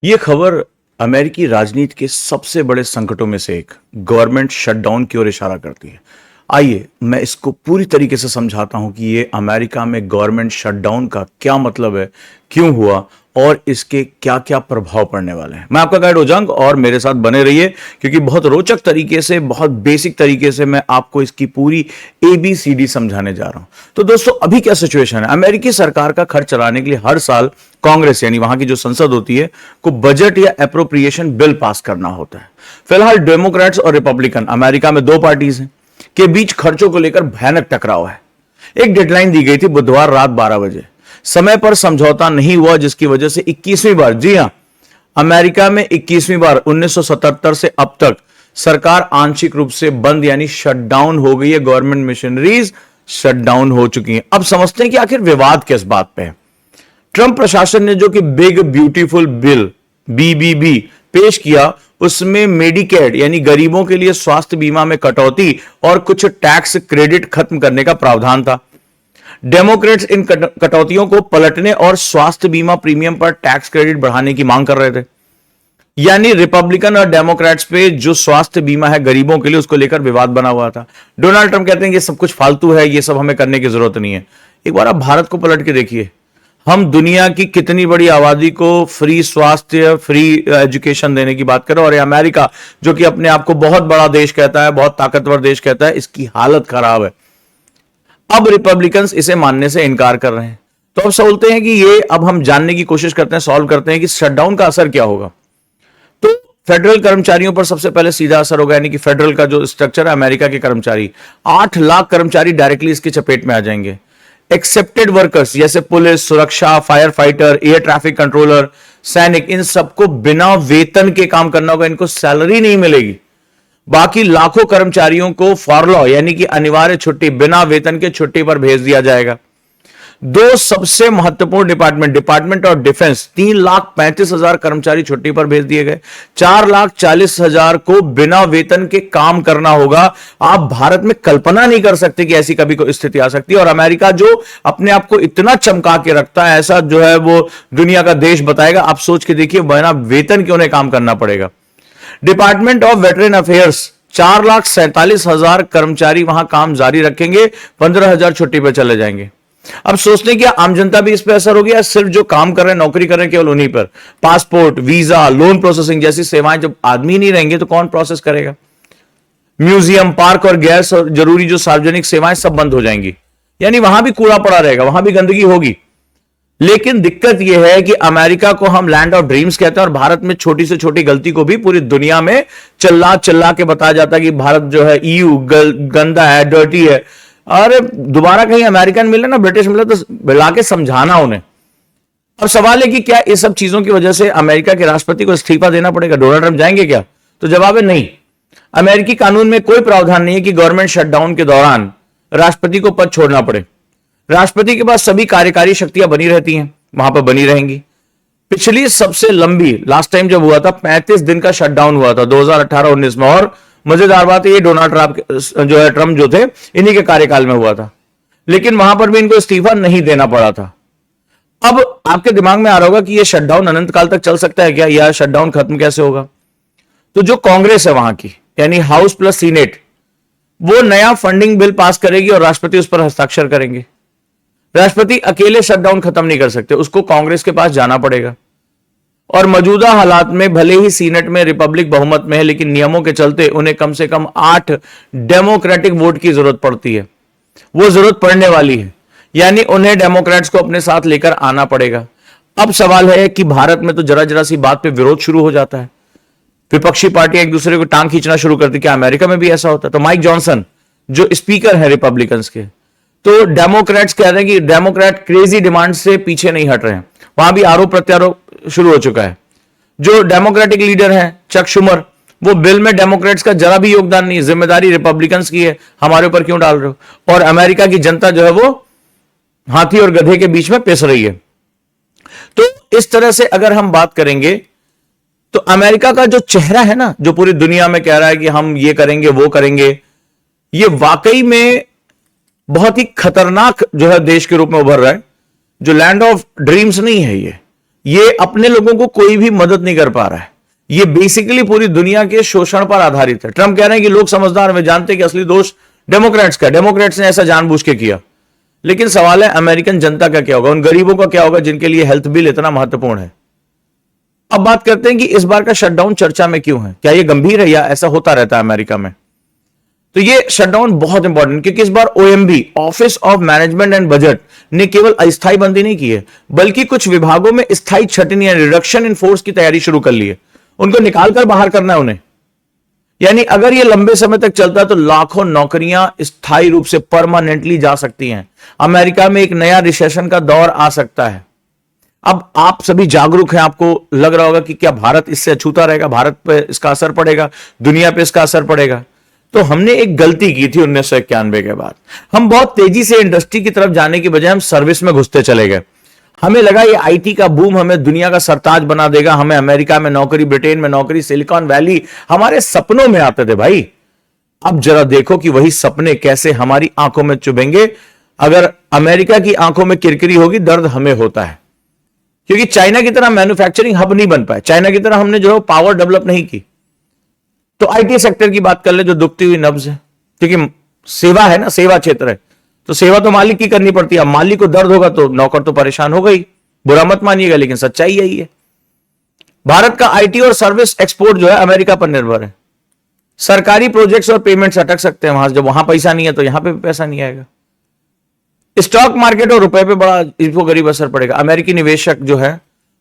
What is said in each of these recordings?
ये खबर अमेरिकी राजनीति के सबसे बड़े संकटों में से एक गवर्नमेंट शटडाउन की ओर इशारा करती है। आइए मैं इसको पूरी तरीके से समझाता हूं कि ये अमेरिका में गवर्नमेंट शटडाउन का क्या मतलब है, क्यों हुआ और इसके क्या क्या प्रभाव पड़ने वाले हैं। मैं आपका गाइड ओजंग और मेरे साथ बने रहिए क्योंकि बहुत रोचक तरीके से, बहुत बेसिक तरीके से मैं आपको इसकी पूरी ABCD समझाने जा रहा हूं। तो दोस्तों अभी क्या सिचुएशन है, अमेरिकी सरकार का खर्च चलाने के लिए हर साल कांग्रेस यानी वहां की जो संसद होती है को बजट या एप्रोप्रिएशन बिल पास करना होता है। फिलहाल डेमोक्रेट्स और रिपब्लिकन, अमेरिका में दो पार्टीज हैं, के बीच खर्चों को लेकर भयानक टकराव है। एक डेडलाइन दी गई थी बुधवार रात 12 बजे, समय पर समझौता नहीं हुआ जिसकी वजह से 21वीं बार, जी हां, अमेरिका में 21वीं बार 1977 से अब तक सरकार आंशिक रूप से बंद यानी शटडाउन हो गई है। गवर्नमेंट मिशनरीज शटडाउन हो चुकी हैं। अब समझते हैं कि आखिर विवाद किस बात पे है। ट्रंप प्रशासन ने जो कि बिग ब्यूटीफुल बिल BBB पेश किया, उसमें मेडिकेड यानी गरीबों के लिए स्वास्थ्य बीमा में कटौती और कुछ टैक्स क्रेडिट खत्म करने का प्रावधान था। डेमोक्रेट्स इन कटौतियों को पलटने और स्वास्थ्य बीमा प्रीमियम पर टैक्स क्रेडिट बढ़ाने की मांग कर रहे थे। यानी रिपब्लिकन और डेमोक्रेट्स पे जो स्वास्थ्य बीमा है गरीबों के लिए, उसको लेकर विवाद बना हुआ था। डोनाल्ड ट्रंप कहते हैं ये सब कुछ फालतू है, ये सब हमें करने की जरूरत नहीं है। एक बार आप भारत को पलट के देखिए, हम दुनिया की कितनी बड़ी आबादी को फ्री स्वास्थ्य, फ्री एजुकेशन देने की बात करें, और ये अमेरिका जो कि अपने आप को बहुत बड़ा देश कहता है, बहुत ताकतवर देश कहता है, इसकी हालत खराब है। अब रिपब्लिकन्स इसे मानने से इनकार कर रहे हैं। तो अब सोचते हैं कि ये, अब हम जानने की कोशिश करते हैं, सॉल्व करते हैं कि शटडाउन का असर क्या होगा। तो फेडरल कर्मचारियों पर सबसे पहले सीधा असर होगा, यानी कि फेडरल का जो स्ट्रक्चर है, अमेरिका के कर्मचारी, 8 लाख कर्मचारी डायरेक्टली इसकी चपेट में आ जाएंगे। एक्सेप्टेड वर्कर्स जैसे पुलिस, सुरक्षा, fire fighter, air traffic controller, सैनिक, इन सबको बिना वेतन के काम करना होगा, इनको सैलरी नहीं मिलेगी। बाकी लाखों कर्मचारियों को फॉरलॉ यानी कि अनिवार्य छुट्टी, बिना वेतन के छुट्टी पर भेज दिया जाएगा। दो सबसे महत्वपूर्ण डिपार्टमेंट ऑफ डिफेंस, 3,35,000 कर्मचारी छुट्टी पर भेज दिए गए। 4,40,000 को बिना वेतन के काम करना होगा। आप भारत में कल्पना नहीं कर सकते कि ऐसी कभी कोई स्थिति आ सकती है। और अमेरिका जो अपने आप को इतना चमका के रखता है, ऐसा जो है वो दुनिया का देश बताएगा, आप सोच के देखिए बिना वेतन के उन्हें काम करना पड़ेगा। डिपार्टमेंट ऑफ वेटरन अफेयर्स, 4,47,000 कर्मचारी वहां काम जारी रखेंगे, 15,000 छुट्टी पर चले जाएंगे। अब सोचते हैं कि आम जनता भी इस पर असर हो गया, सिर्फ जो काम कर रहे हैं, नौकरी कर रहे हैं, केवल उन्हीं पर। पासपोर्ट, वीजा, लोन प्रोसेसिंग जैसी सेवाएं जब आदमी नहीं रहेंगे तो कौन प्रोसेस करेगा। म्यूजियम, पार्क और गैर जरूरी जो सार्वजनिक सेवाएं सब बंद हो जाएंगी, यानी वहां भी कूड़ा पड़ा रहेगा, वहां भी गंदगी होगी। लेकिन दिक्कत यह है कि अमेरिका को हम लैंड ऑफ ड्रीम्स कहते हैं, और भारत में छोटी से छोटी गलती को भी पूरी दुनिया में चिल्ला चिल्ला के बताया जाता है कि भारत जो है EU गंदा है, डर्टी है। अरे दोबारा कहीं अमेरिकन मिले ना, ब्रिटिश मिले, तो बुला के समझाना उन्हें। अब सवाल है कि क्या इस सब चीजों की वजह से अमेरिका के राष्ट्रपति को इस्तीफा देना पड़ेगा, डोनाल्ड ट्रंप जाएंगे क्या? तो जवाब है नहीं। अमेरिकी कानून में कोई प्रावधान नहीं है कि गवर्नमेंट शटडाउन के दौरान राष्ट्रपति को पद छोड़ना पड़े। राष्ट्रपति के पास सभी कार्यकारी शक्तियां बनी रहती हैं, वहां पर बनी रहेंगी। पिछली सबसे लंबी, लास्ट टाइम जब हुआ था, 35 दिन का शटडाउन हुआ था 2018-19 में। और मजेदार बात है, ये डोनाल्ड ट्रंप जो थे, इन्हीं के कार्यकाल में हुआ था। लेकिन वहां पर भी इनको इस्तीफा नहीं देना पड़ा था। अब आपके दिमाग में आ रहा होगा कि यह शटडाउन अनंत काल तक चल सकता है क्या, या शटडाउन खत्म कैसे होगा? तो जो कांग्रेस है वहां की, यानी हाउस प्लस सीनेट, वो नया फंडिंग बिल पास करेगी और राष्ट्रपति उस पर हस्ताक्षर करेंगे। राष्ट्रपति अकेले शटडाउन खत्म नहीं कर सकते, उसको कांग्रेस के पास जाना पड़ेगा। और मौजूदा हालात में भले ही सीनेट में रिपब्लिक बहुमत में है, लेकिन नियमों के चलते उन्हें कम से कम 8 डेमोक्रेटिक वोट की जरूरत पड़ती है। वो जरूरत पड़ने वाली है, यानी उन्हें डेमोक्रेट्स को अपने साथ लेकर आना पड़ेगा। अब सवाल है कि भारत में तो जरा जरा सी बात पे विरोध शुरू हो जाता है, विपक्षी पार्टियां एक दूसरे को टांग खींचना शुरू करती। क्या अमेरिका में भी ऐसा होता है? तो माइक जॉनसन जो स्पीकर है रिपब्लिकन्स के, तो डेमोक्रेट्स कह रहे हैं कि डेमोक्रेट क्रेजी डिमांड से पीछे नहीं हट रहे हैं। वहां भी आरोप प्रत्यारोप शुरू हो चुका है। जो डेमोक्रेटिक लीडर हैं चक शुमर, वो बिल में डेमोक्रेट्स का जरा भी योगदान नहीं, जिम्मेदारी रिपब्लिकन्स की है, हमारे ऊपर क्यों डाल रहे हो? और अमेरिका की जनता जो है वो हाथी और गधे के बीच में पिस रही है। तो इस तरह से अगर हम बात करेंगे तो अमेरिका का जो चेहरा है ना, जो पूरी दुनिया में कह रहा है कि हम ये करेंगे वो करेंगे, ये वाकई में बहुत ही खतरनाक जो है देश के रूप में उभर रहा है। जो लैंड ऑफ ड्रीम्स नहीं है ये, ये अपने लोगों को कोई भी मदद नहीं कर पा रहा है। ये बेसिकली पूरी दुनिया के शोषण पर आधारित है। ट्रंप कह रहे हैं कि लोग समझदार, वे जानते हैं कि असली दोष डेमोक्रेट्स का, डेमोक्रेट्स ने ऐसा जानबूझ के किया। लेकिन सवाल है अमेरिकन जनता का क्या होगा, उन गरीबों का क्या होगा जिनके लिए हेल्थ बिल इतना महत्वपूर्ण है। अब बात करते हैं कि इस बार का शटडाउन चर्चा में क्यों है, क्या यह गंभीर है या ऐसा होता रहता है अमेरिका में। तो ये शटडाउन बहुत इंपॉर्टेंट, क्योंकि इस बार OMB, office of management and budget, ने केवल अस्थायी बंदी नहीं की है, बल्कि कुछ विभागों में स्थायी छटनी या रिडक्शन इन फोर्स की तैयारी शुरू कर ली है। उनको निकालकर बाहर करना है उन्हें। यानी अगर ये लंबे समय तक चलता है तो लाखों नौकरियां स्थायी रूप से परमानेंटली जा सकती हैं। अमेरिका में एक नया रिसेशन का दौर आ सकता है। अब आप सभी जागरूक हैं, आपको लग रहा होगा कि क्या भारत इससे अछूता रहेगा, भारत पे इसका असर पड़ेगा, दुनिया पे इसका असर पड़ेगा। तो हमने एक गलती की थी 1991 के बाद। हम बहुत तेजी से इंडस्ट्री की तरफ जाने की बजाय हम सर्विस में घुसते चले गए। हमें लगा ये आईटी का बूम हमें दुनिया का सरताज बना देगा, हमें अमेरिका में नौकरी, ब्रिटेन में नौकरी, सिलिकॉन वैली हमारे सपनों में आते थे भाई। अब जरा देखो कि वही सपने कैसे हमारी आंखों में चुभेंगे। अगर अमेरिका की आंखों में किरकिरी होगी, दर्द हमें होता है, क्योंकि चाइना की तरह मैन्युफैक्चरिंग हब नहीं बन पाए, चाइना की तरह हमने जो पावर डेवलप नहीं की। तो आईटी सेक्टर की बात कर ले, जो दुखती हुई नब्ज है, क्योंकि सेवा है ना, सेवा क्षेत्र है, तो सेवा तो मालिक की करनी पड़ती है। मालिक को दर्द होगा तो नौकर तो परेशान होगा ही, बुरा मत मानिएगा, लेकिन सच्चाई यही है। भारत का आईटी और सर्विस एक्सपोर्ट जो है अमेरिका पर निर्भर है। सरकारी प्रोजेक्ट्स और पेमेंट्स अटक सकते हैं वहां, जब वहां पैसा नहीं है तो यहां पे भी पैसा नहीं आएगा। स्टॉक मार्केट और रुपए पे बड़ा इसको गरीब असर पड़ेगा। अमेरिकी निवेशक जो है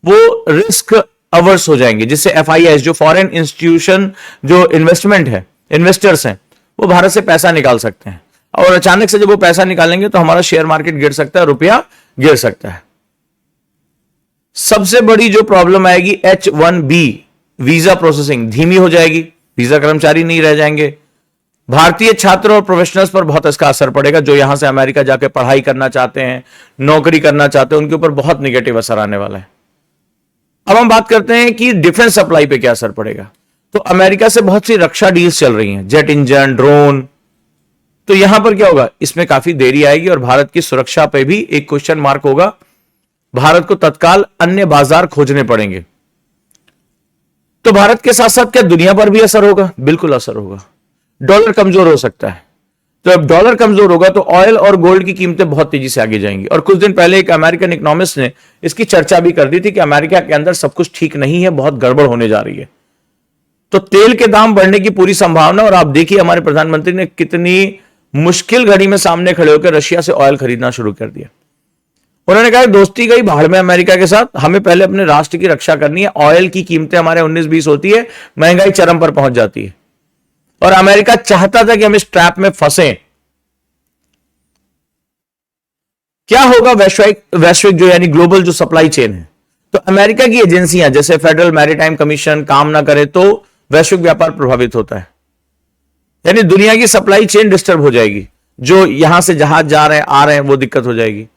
वो रिस्क अवर्स हो जाएंगे, जिससे एफआईआई, जो फॉरेन इंस्टीट्यूशन जो इन्वेस्टमेंट है, इन्वेस्टर्स हैं, वो भारत से पैसा निकाल सकते हैं। और अचानक से जब वो पैसा निकालेंगे तो हमारा शेयर मार्केट गिर सकता है, रुपया गिर सकता है। सबसे बड़ी जो प्रॉब्लम आएगी, H1B वीजा प्रोसेसिंग धीमी हो जाएगी, वीजा कर्मचारी नहीं रह जाएंगे। भारतीय छात्र और प्रोफेशनल्स पर बहुत इसका असर पड़ेगा, जो यहां से अमेरिका जाके पढ़ाई करना चाहते हैं, नौकरी करना चाहते हैं, उनके ऊपर बहुत निगेटिव असर आने वाला है। अब हम बात करते हैं कि डिफेंस सप्लाई पे क्या असर पड़ेगा। तो अमेरिका से बहुत सी रक्षा डील्स चल रही हैं, जेट इंजन, ड्रोन। तो यहां पर क्या होगा, इसमें काफी देरी आएगी और भारत की सुरक्षा पे भी एक क्वेश्चन मार्क होगा। भारत को तत्काल अन्य बाजार खोजने पड़ेंगे। तो भारत के साथ साथ क्या दुनिया पर भी असर होगा? बिल्कुल असर होगा। डॉलर कमजोर हो सकता है। तो अब डॉलर कमजोर होगा तो ऑयल और गोल्ड की कीमतें बहुत तेजी से आगे जाएंगी। और कुछ दिन पहले एक अमेरिकन इकोनॉमिस्ट ने इसकी चर्चा भी कर दी थी कि अमेरिका के अंदर सब कुछ ठीक नहीं है, बहुत गड़बड़ होने जा रही है। तो तेल के दाम बढ़ने की पूरी संभावना। और आप देखिए हमारे प्रधानमंत्री ने कितनी मुश्किल घड़ी में सामने खड़े होकर रशिया से ऑयल खरीदना शुरू कर दिया। उन्होंने कहा दोस्ती गई भाड़ में अमेरिका के साथ, हमें पहले अपने राष्ट्र की रक्षा करनी है। ऑयल की कीमतें हमारे 19-20 होती है, महंगाई चरम पर पहुंच जाती है। और अमेरिका चाहता था कि हम इस ट्रैप में फंसे। क्या होगा वैश्विक जो यानी ग्लोबल जो सप्लाई चेन है। तो अमेरिका की एजेंसियां जैसे फेडरल मैरीटाइम कमीशन काम ना करे तो वैश्विक व्यापार प्रभावित होता है, यानी दुनिया की सप्लाई चेन डिस्टर्ब हो जाएगी। जो यहां से जहाज जा रहे हैं, आ रहे हैं, वो दिक्कत हो जाएगी।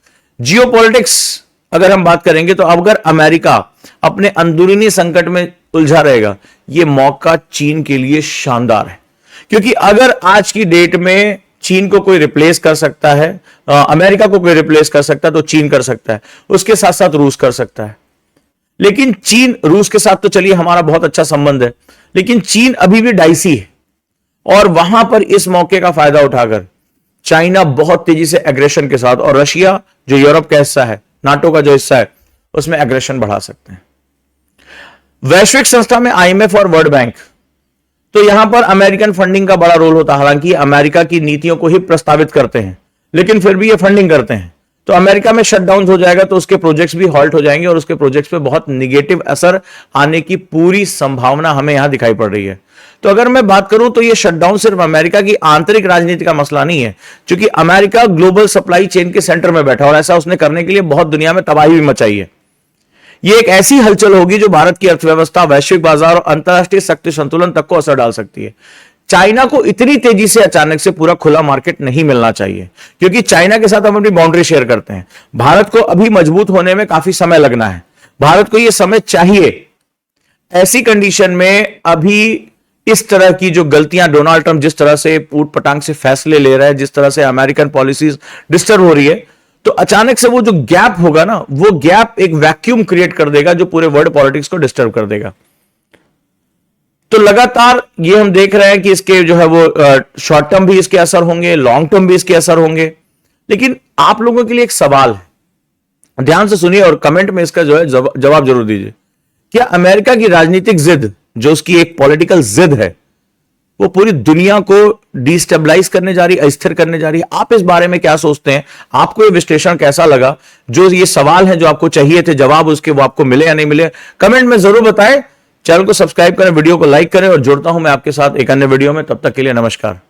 जियोपॉलिटिक्स अगर हम बात करेंगे तो अगर अमेरिका अपने अंदरूनी संकट में उलझा रहेगा, यह मौका चीन के लिए शानदार है। क्योंकि अगर आज की डेट में चीन को कोई रिप्लेस कर सकता है, अमेरिका को कोई रिप्लेस कर सकता है तो चीन कर सकता है, उसके साथ साथ रूस कर सकता है। लेकिन चीन, रूस के साथ तो चलिए हमारा बहुत अच्छा संबंध है, लेकिन चीन अभी भी डाइसी है। और वहां पर इस मौके का फायदा उठाकर चाइना बहुत तेजी से एग्रेशन के साथ, और रशिया जो यूरोप का हिस्सा है, नाटो का जो हिस्सा है, उसमें एग्रेशन बढ़ा सकते हैं। वैश्विक संस्था में आईएमएफ और वर्ल्ड बैंक, तो यहां पर अमेरिकन फंडिंग का बड़ा रोल होता है। हालांकि अमेरिका की नीतियों को ही प्रस्तावित करते हैं, लेकिन फिर भी ये फंडिंग करते हैं। तो अमेरिका में शटडाउन हो जाएगा तो उसके प्रोजेक्ट्स भी हॉल्ट हो जाएंगे और उसके प्रोजेक्ट्स पे बहुत निगेटिव असर आने की पूरी संभावना हमें यहां दिखाई पड़ रही है। तो अगर मैं बात करूं तो ये शटडाउन सिर्फ अमेरिका की आंतरिक राजनीति का मसला नहीं है, क्योंकि अमेरिका ग्लोबल सप्लाई चेन के सेंटर में बैठा और ऐसा उसने करने के लिए बहुत दुनिया में तबाही भी मचाई है। यह एक ऐसी हलचल होगी जो भारत की अर्थव्यवस्था, वैश्विक बाजार और अंतरराष्ट्रीय शक्ति संतुलन तक को असर डाल सकती है। चाइना को इतनी तेजी से अचानक से पूरा खुला मार्केट नहीं मिलना चाहिए, क्योंकि चाइना के साथ हम अपनी बाउंड्री शेयर करते हैं। भारत को अभी मजबूत होने में काफी समय लगना है, भारत को यह समय चाहिए। ऐसी कंडीशन में अभी इस तरह की जो गलतियां डोनाल्ड ट्रंप जिस तरह से ऊट पटांग से फैसले ले रहे हैं, जिस तरह से अमेरिकन पॉलिसीज डिस्टर्ब हो रही है, तो अचानक से वो जो गैप होगा ना, वो गैप एक वैक्यूम क्रिएट कर देगा जो पूरे वर्ल्ड पॉलिटिक्स को डिस्टर्ब कर देगा। तो लगातार ये हम देख रहे हैं कि इसके जो है वो शॉर्ट टर्म भी इसके असर होंगे, लॉन्ग टर्म भी इसके असर होंगे। लेकिन आप लोगों के लिए एक सवाल है, ध्यान से सुनिए और कमेंट में इसका जो है जवाब जरूर दीजिए। क्या अमेरिका की राजनीतिक जिद, जो उसकी एक पॉलिटिकल जिद है, वो पूरी दुनिया को डिस्टेबलाइज करने जा रही है, अस्थिर करने जा रही है? आप इस बारे में क्या सोचते हैं? आपको ये विश्लेषण कैसा लगा? जो ये सवाल है जो आपको चाहिए थे जवाब उसके, वो आपको मिले या नहीं मिले, कमेंट में जरूर बताएं। चैनल को सब्सक्राइब करें, वीडियो को लाइक करें और जुड़ता हूं मैं आपके साथ एक अन्य वीडियो में। तब तक के लिए नमस्कार।